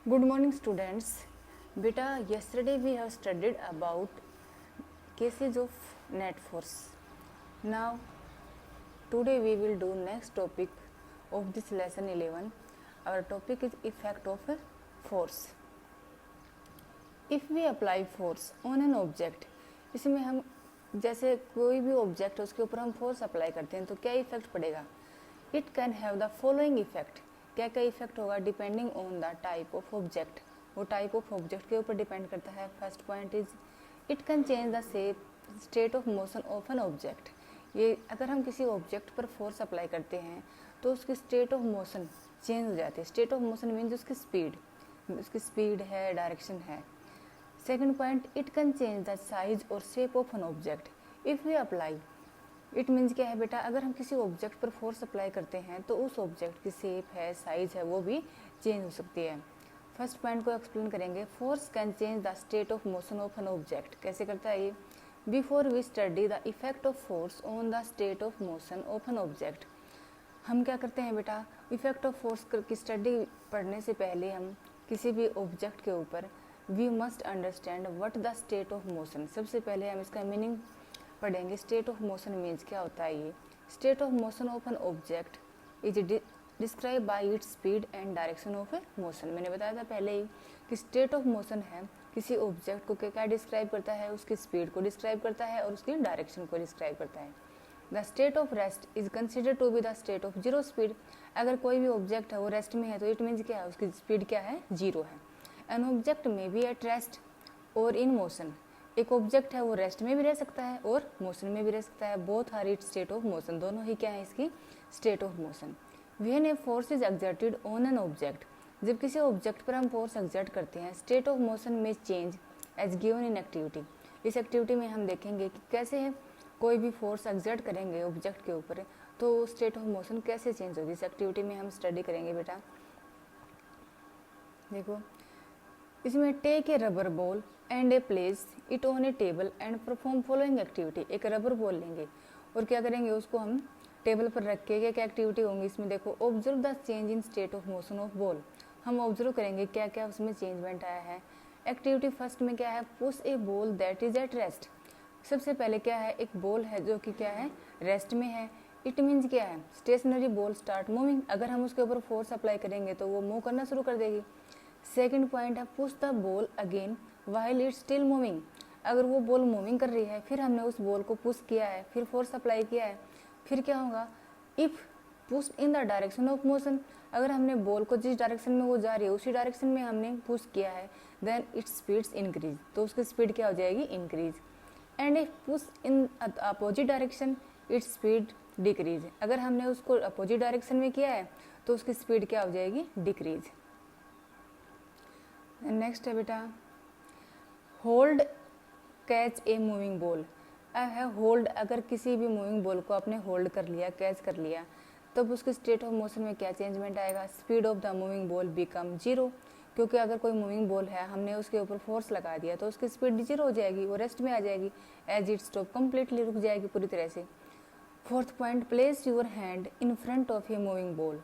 Good morning, students. Beta, yesterday we have studied about cases of net force. Now, today we will do next topic of this lesson 11. Our topic is effect of force. If we apply force on an object, इसमें हम जैसे कोई भी object है उसके ऊपर हम force apply करते हैं तो क्या इफेक्ट पड़ेगा. It can have the following effect. क्या क्या इफेक्ट होगा depending on the type of object. वो टाइप ऑफ ऑब्जेक्ट के ऊपर डिपेंड करता है. First point is it can change the shape state of motion of an object. ये अगर हम किसी ऑब्जेक्ट पर फोर्स अप्लाई करते हैं तो उसकी स्टेट ऑफ मोशन चेंज हो जाती है. स्टेट ऑफ मोशन मीन्स उसकी स्पीड है, डायरेक्शन है. Second point, it can change the size और shape of an object if we apply. It means क्या है बेटा, अगर हम किसी ऑब्जेक्ट पर फोर्स अप्लाई करते हैं तो उस ऑब्जेक्ट की शेप है, साइज है, वो भी चेंज हो सकती है. फर्स्ट पॉइंट को एक्सप्लेन करेंगे. Force can change the state of motion of an object. कैसे करता है ये. Before we study the effect of force on the state of motion of an object. हम क्या करते हैं बेटा, इफेक्ट ऑफ फोर्स की स्टडी पढ़ने से पहले हम किसी भी ऑब्जेक्ट के ऊपर we must understand what the state of motion. सबसे पहले हम इसका मीनिंग पढ़ेंगे. स्टेट ऑफ मोशन मीन्स क्या होता है ये. State of motion of an object is describe by its speed and direction of motion. मैंने बताया था पहले ही कि स्टेट ऑफ मोशन है किसी ऑब्जेक्ट को क्या डिस्क्राइब करता है, उसकी स्पीड को डिस्क्राइब करता है और उसकी डायरेक्शन को डिस्क्राइब करता है. The state of rest is considered to be the state of zero speed. अगर कोई भी ऑब्जेक्ट है वो रेस्ट में है तो इट मीन्स क्या है, उसकी स्पीड क्या है, जीरो है. एन ऑब्जेक्ट में बी एट रेस्ट और इन मोशन. एक ऑब्जेक्ट है वो रेस्ट में भी रह सकता है और मोशन में भी रह सकता है. Both are it state of motion. दोनों ही क्या है इसकी state of motion. When a force is exerted on an object. जब किसी ऑब्जेक्ट पर हम फोर्स एक्सर्ट करते हैं स्टेट ऑफ मोशन में change as given in activity. इस एक्टिविटी में हम देखेंगे कि कैसे है कोई भी फोर्स एक्सर्ट करेंगे ऑब्जेक्ट के ऊपर तो स्टेट ऑफ मोशन कैसे चेंज होगी. इस एक्टिविटी में हम स्टडी करेंगे बेटा. देखो इसमें take a rubber ball and a place it on a table and perform following activity. एक रबर बॉल लेंगे और क्या करेंगे, उसको हम टेबल पर रख के क्या एक्टिविटी होंगी इसमें. देखो observe the change in state of motion of ball. हम ऑब्जर्व करेंगे क्या क्या उसमें चेंजमेंट आया है. एक्टिविटी फर्स्ट में क्या है, push A ball that is at rest. सबसे पहले क्या है, एक बॉल है जो कि क्या है, रेस्ट में है. इट मीन्स क्या है, स्टेशनरी बॉल स्टार्ट मूविंग. अगर हम उसके ऊपर फोर्स अप्लाई करेंगे तो वो मूव करना शुरू कर देगी. सेकेंड पॉइंट है push the ball again while it still moving. अगर वो बॉल मूविंग कर रही है फिर हमने उस बॉल को पुश किया है, फिर फोर्स अप्लाई किया है, फिर क्या होगा, if push in the direction of motion. अगर हमने बॉल को जिस डायरेक्शन में वो जा रही है उसी डायरेक्शन में हमने पुश किया है देन इट्स स्पीड्स इंक्रीज. तो उसकी स्पीड क्या हो जाएगी, increase. And if push in opposite direction its speed decrease. अगर हमने उसको अपोजिट डायरेक्शन में किया है तो उसकी स्पीड क्या हो जाएगी, डिक्रीज. नेक्स्ट है बेटा hold catch a moving ball. अब है होल्ड. अगर किसी भी मूविंग बॉल को आपने होल्ड कर लिया, कैच कर लिया, तब उसके स्टेट ऑफ मोशन में क्या चेंजमेंट आएगा. Speed of the moving ball become zero. क्योंकि अगर कोई मूविंग बॉल है हमने उसके ऊपर फोर्स लगा दिया तो उसकी स्पीड जीरो हो जाएगी, वो रेस्ट में आ जाएगी. एज इट स्टॉप कंप्लीटली रुक जाएगी पूरी तरह से. Fourth point, place your hand in front of a moving ball.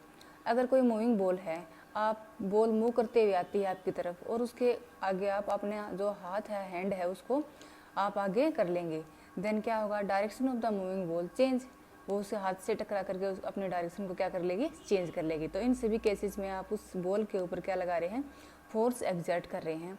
अगर कोई मूविंग बॉल है, आप बॉल मूव करते हुए आती है आपकी तरफ और उसके आगे आप अपने जो हाथ है, हैंड है, उसको आप आगे कर लेंगे. देन क्या होगा, direction of the moving ball change. वो उसे हाथ से टकरा करके अपने डायरेक्शन को क्या कर लेगी, चेंज कर लेगी. तो इन सभी केसेस में आप उस बॉल के ऊपर क्या लगा रहे हैं, फोर्स एक्सर्ट कर रहे हैं.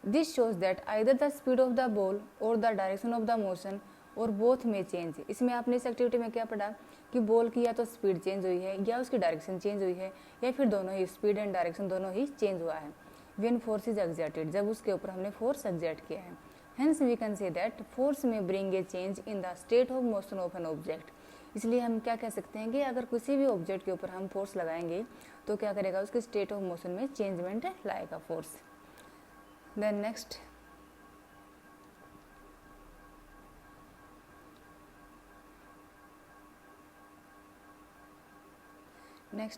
This shows that either the speed of the ball or the direction of the motion or both में चेंज. इसमें आपने इस एक्टिविटी में क्या पढ़ा कि बॉल की या तो स्पीड चेंज हुई है या उसकी डायरेक्शन चेंज हुई है या फिर दोनों ही, स्पीड एंड डायरेक्शन दोनों ही चेंज हुआ है. व्हेन फोर्स इज एक्सर्टेड, जब उसके ऊपर हमने फोर्स एक्सर्ट किया है. Hence we can say that force may bring a change in the state of motion of an object. इसलिए हम क्या कह सकते हैं कि अगर किसी भी ऑब्जेक्ट के ऊपर हम फोर्स लगाएंगे तो क्या करेगा, उसके स्टेट ऑफ मोशन में चेंजमेंट लाएगा फोर्स. देन नेक्स्ट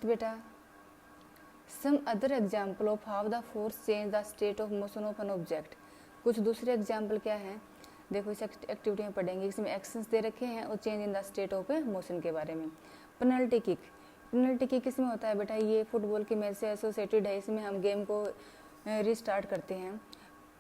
बेटा some other example of how the force change the state of motion of an object. कुछ दूसरे एग्जाम्पल क्या हैं, देखो इस एक्टिविटी में पढ़ेंगे. इसमें एक्शंस दे रखे हैं और change in the state of motion के बारे में. Penalty kick. पेनल्टी की किस में होता है बेटा, ये फुटबॉल की मैच से एसोसिएटेड है, इसमें हम गेम को रिस्टार्ट करते हैं।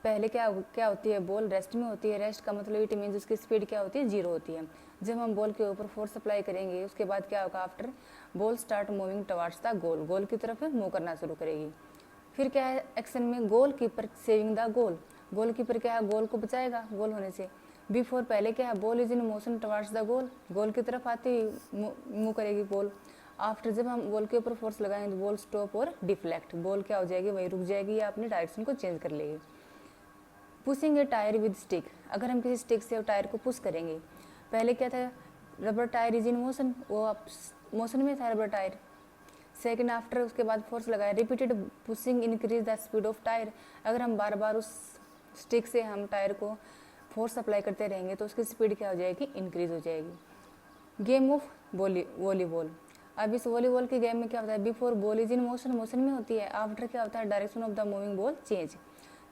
पहले क्या होती है, बॉल रेस्ट में होती है, रेस्ट का मतलब इट मीन्स उसकी स्पीड क्या होती है, 0 होती है। जब हम बॉल के ऊपर फोर्स अप्लाई करेंगे उसके बाद क्या होगा, after ball start moving towards the goal, goal की तरफ मूव करना शुरू करेगी। फिर क्या है एक्शन में, goal keeper saving the goal, goal keeper क्या है, गोल को बचाएगा गोल होने से। बिफोर पहले क्या है, ball is in motion towards the goal, goal की तरफ आती मूव करेगी बॉल। आफ्टर जब हम बॉल के ऊपर फोर्स लगाएंगे तो बॉल स्टॉप और डिफ्लेक्ट, बॉल क्या हो जाएगी, वही रुक जाएगी या अपनी डायरेक्शन को चेंज कर लेगी। Pushing A tyre with stick, अगर हम किसी स्टिक से टायर को पुश करेंगे, पहले क्या था, rubber tyre is in motion, वो आप मोशन में था रबर टायर। सेकंड आफ्टर उसके बाद फोर्स लगाया, repeated pushing increase the speed of tyre, अगर हम बार बार उस स्टिक से हम टायर को फोर्स अप्लाई करते रहेंगे तो उसकी स्पीड क्या हो जाएगी, इंक्रीज हो जाएगी। गेम ऑफ वॉलीबॉल, अब इस वॉलीबॉल के गेम में क्या होता है, before ball is in motion, motion में होती है। आफ्टर क्या होता है, direction of the moving ball change,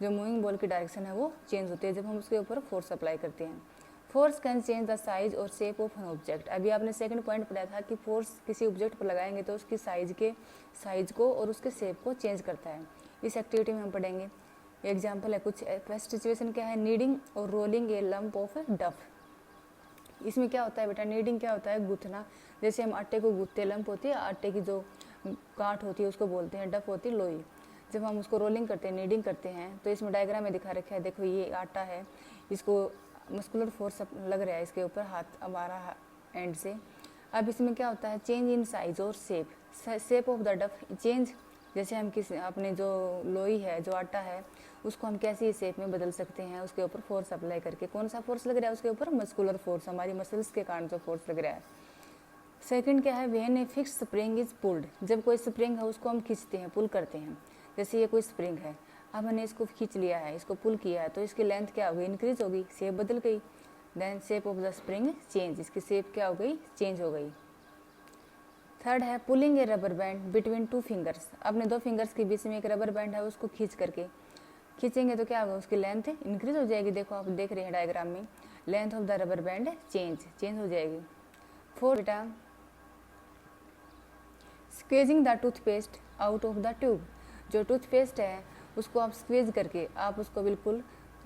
जो मूविंग बॉल की डायरेक्शन है वो चेंज होती है जब हम उसके ऊपर फोर्स अप्लाई करते हैं। Force can change the size और शेप ऑफ एन ऑब्जेक्ट, अभी आपने सेकंड पॉइंट पढ़ा था कि फोर्स किसी ऑब्जेक्ट पर लगाएंगे तो उसकी साइज को और उसके शेप को चेंज करता है। इस एक्टिविटी में हम पढ़ेंगे। एग्जाम्पल है कुछ, फर्स्ट सिचुएशन क्या है, नीडिंग और रोलिंग ए लंप ऑफ डफ, इसमें क्या होता है बेटा, नीडिंग क्या होता है, गूंथना, जैसे हम आटे को गूंथते, लंप होती है आटे की जो गांठ होती है उसको बोलते हैं, डफ होती है लोई। जब हम उसको रोलिंग करते हैं, नीडिंग करते हैं, तो इसमें डायग्राम में दिखा रखा है, देखो ये आटा है, इसको मस्कुलर फोर्स लग रहा है इसके ऊपर, हाथ अब आ रहा एंड से। अब इसमें क्या होता है, चेंज इन साइज और शेप ऑफ द डफ चेंज, जैसे हम किसी अपने जो लोई है, जो आटा है, उसको हम कैसी शेप में बदल सकते हैं, उसके ऊपर फोर्स अप्लाई करके। कौन सा फोर्स लग रहा है उसके ऊपर, मस्कुलर फोर्स, हमारी मसल्स के कारण जो फोर्स लग रहा है। सेकंड क्या है, when a fix spring is pulled, जब कोई स्प्रिंग है उसको हम खींचते हैं, पुल करते हैं। जैसे ये कोई स्प्रिंग है, अब हमने इसको खींच लिया है, इसको पुल किया है, तो इसकी लेंथ क्या हो गई, इंक्रीज हो गई, शेप बदल गई। Then shape of the spring change, इसकी शेप क्या हो गई, चेंज हो गई। थर्ड है pulling a rubber band between two fingers, अपने 2 फिंगर्स के बीच में एक रबर बैंड है, उसको खींचेंगे तो क्या होगा, उसकी लेंथ इंक्रीज हो जाएगी। देखो आप देख रहे हैं डायग्राम में, length of the rubber band change हो जाएगी। फोर्थ बेटा, squeezing the toothpaste out of the tube, जो टूथपेस्ट है उसको आप स्क्वीज करके आप उसको बिल्कुल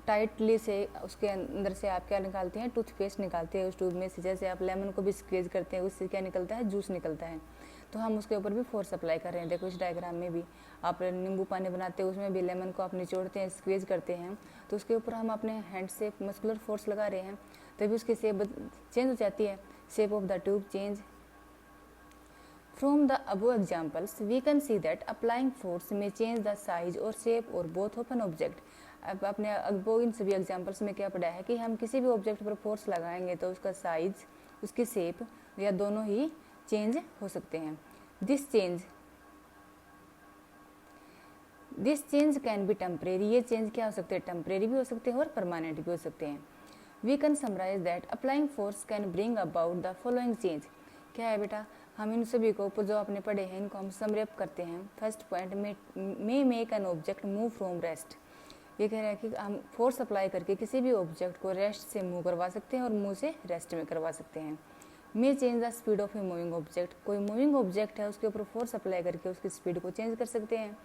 टाइटली से उसके अंदर से आप क्या निकालते हैं, टूथपेस्ट निकालते हैं उस ट्यूब में से। जैसे आप लेमन को भी स्क्वीज करते हैं, उससे क्या निकलता है, जूस निकलता है। तो हम उसके ऊपर भी फोर्स अप्लाई कर रहे हैं। देखो इस डायग्राम में भी आप नींबू पानी बनाते हैं, उसमें भी लेमन को आप निचोड़ते हैं, स्क्वीज करते हैं, तो उसके ऊपर हम अपने हैंड से मस्कुलर फोर्स लगा रहे हैं, तभी उसकी शेप चेंज हो जाती है, shape of the tube change. From the above examples, we can see that applying force may change the size or shape or both of an object. अब अपने अबो इन सभी एग्जाम्पल्स में क्या पढ़ा है कि हम किसी भी ऑब्जेक्ट पर फोर्स लगाएंगे तो उसका साइज, उसकी शेप या दोनों ही चेंज हो सकते हैं। This change can be temporary, ये चेंज क्या हो सकते हैं, टेम्परेरी भी हो सकते हैं और परमानेंट भी हो सकते हैं। We can summarise that applying force can bring about the following change, क्या है बेटा, हम इन सभी को जो आपने पढ़े हैं इनको हम समरेप करते हैं। फर्स्ट पॉइंट में make an object move from rest, ये कह रहा है कि हम फोर्स अप्लाई करके किसी भी ऑब्जेक्ट को रेस्ट से मूव करवा सकते हैं और मूव से रेस्ट में करवा सकते हैं। मे change the speed of a moving object, कोई मूविंग ऑब्जेक्ट है उसके ऊपर फोर्स अप्लाई करके उसकी स्पीड को चेंज कर सकते हैं।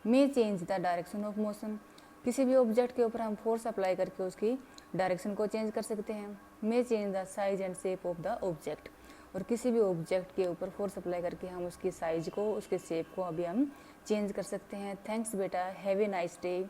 मे change the direction of motion, किसी भी ऑब्जेक्ट के ऊपर हम फोर्स अप्लाई करके उसकी डायरेक्शन को चेंज कर सकते हैं। मे change the size and shape of the object, और किसी भी ऑब्जेक्ट के ऊपर फोर्स अप्लाई करके हम उसकी साइज को, उसके शेप को अभी हम चेंज कर सकते हैं। थैंक्स बेटा, हैव ए नाइस डे।